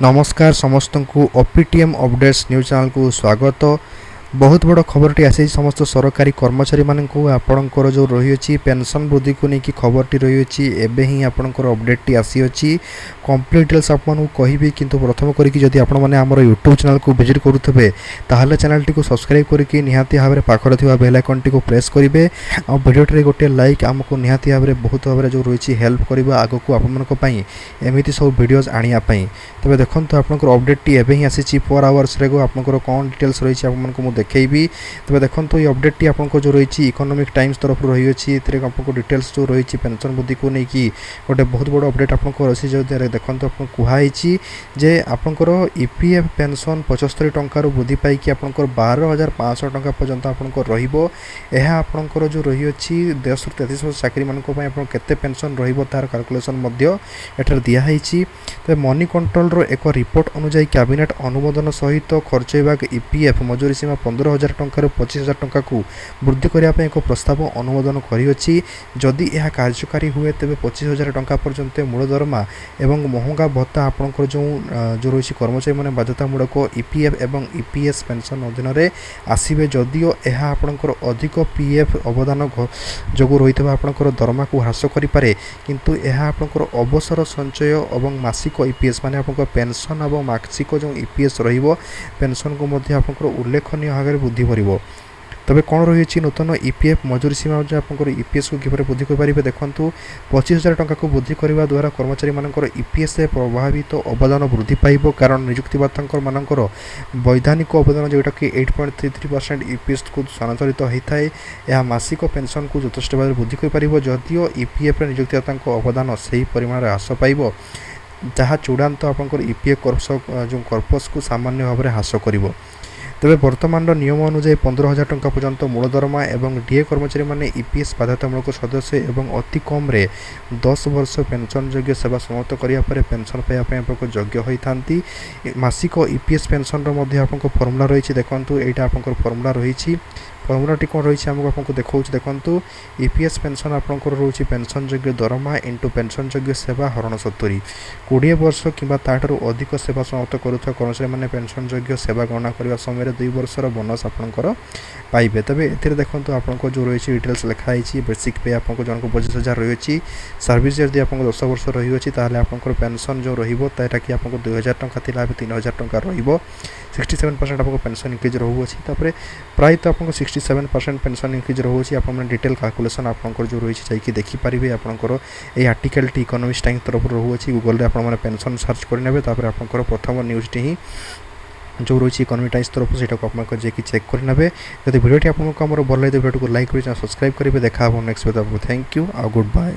नमस्कार समस्त को ओपीटीएम अपडेट्स न्यूज चैनल को स्वागत। बहुत बड़ खबरटी आसी समस्त सरकारी कर्मचारी मानू आपणकर जो रही पेंशन वृद्धि को लेकिन खबरटी रही एवं ही आपणकर अपडेट आसी अच्छी कंप्लीट डिटेल्स आपको कहि कि प्रथम करके आप यूट्यूब चैनल को विजिट करुवे ताहले चैनल टी को सब्सक्राइब करके निहाती भाव में पाखर थी बेल आइकन टी को प्रेस करेंगे और वीडियो गोटे लाइक आमको निहाती भाव में बहुत भाव जो रही हेल्प कर आग को आपमती सब भिडियोज आने तबे देखो आपंकर अपडेट टी एवं ही आसी 4 आवर्स आपंकर कौन डिटेल्स रही आपको देखी तबे देखो ये अपडेट टी आपको जो रही इकोनॉमिक टाइम्स तरफ रही आपको डिटेल्स जो रही पेंशन वृद्धि को लेकिन गोटे बहुत बड़ अपडेट आपको अच्छी जो देखो आपको कहुई जे आपंकर ईपीएफ पेंशन 75 टंकार वृद्धि पाई आपंकर 12,500 टंका पर्यंत आपंकर रहा जो रही 10-33 वर्ष चाकरी मानक केते पेंशन तार कैलकुलेशन एठार दिखाई। तो मनी कंट्रोल रो एक रिपोर्ट अनुसार कैबिनेट अनुमोदन सहित खर्च विभाग ईपीएफ मजूरी सीमा 15,000 टंकार 25,000 टंका को वृद्धि करने एक प्रस्ताव अनुमोदन करिछि। जदि यह कार्यकारी हुए तेज 25,000 टंका पर्यंत मूल दरमा एवं महंगा भत्ता आपंकर जो रही कर्मचारी मैंने बाध्यतामूलक ईपीएफ एवं ईपीएस पेंशन अधीन में आसवे जदिओ यह आपंकर अधिक पीएफ अवदान जो रही आपंकर दरमा को ह्रास करें किंतु यह आपंकर अवसर संचय एवं मासिक ईपीएस माने आपंकर पेंशन और मासिक जो ईपीएस पेंशन को आपंकर उल्लेखनीय भाव में वृद्धि कर। तबे कौन रही नूतन ईपीएफ मजूरी सीमा आपंकर ईपीएस को किपर वृद्धि करेंगे देखो 25,000 टंका को वृद्धि करने द्वारा कर्मचारी मानकर ईपीएस प्रभावित अवदान वृद्धि पाइब कारण नियुक्तिदाता मानकर वैधानिक अवदान जोटा कि 8.33% ईपीएस को स्थानांतरित होता है यह मासिक पेंशन को यथेष्ट भाव वृद्धि कर जदिओ ईपीएफ नियुक्तिदाता अवदान से परिमाण ह्रास पाइब जहाँ चूड़ान्त आपंकर ईपीएफ जो कर्पस को सामान्य भाव में ह्रास कर। तेरे वर्तमान नियम अनुसार 15,000 टंका पर्यंत मूल दरमा एवं डीए कर्मचारी माने ईपीएस बाध्यतामूलक सदस्य एवं अति कम रे 10 वर्ष पेंशन योग्य सेवा समाप्त करिया परे पेंशन पाइबा योग्य होता मासिक ईपीएस पेंशन आपको फर्मुला रही देखो यहाँ आपंकर फर्मुला रही फर्मुलाटी कौन रही आपको देखा देखो ईपीएस पेंशन आपंकर रोचे पेंशन योग्य दरमा इंटू पेंशन योग्य सेवा हरण 70 20 वर्ष कि अधिक सेवा समाप्त करुवा कर्मचारी मैंने पेंशन योग्य सेवा गणना करने समय 2 वर्षर बोनस आपंकर पाइबे। तबे ए देखो आपको जो रही डिटेल्स लिखाई बेसिक पे आपको जनक 25,000 रही सर्विस जदि आप 10 वर्ष रही आपंकर पेंशन जो रहा कि आपको 2,000 टंका थी 3,000 टंका रही 67% आपको पेंशन इंक्रीज रोचे प्रायतः आपको 67% पेंशन इंक्रीज रोचे आप डिटेल कैलकुलेशन आपंकर जो रही जाकि देखिपारे आपंकर ये आर्टिकल टी इकोनॉमिक्स टाइम्स तरफ रोचे गूगल रे आप पेंशन सर्च करेंगे आपंकर प्रथम न्यूज टी जो रही इकोनॉमिक टाइम्स तरफ से आपको जाकि चेक करेंगे। जब वीडियो आपको भल लगे वीडियो को लाइक कर सब्सक्राइब करेंगे देखा नेक्स्ट वीडियो। थैंक यू और गुड बाय।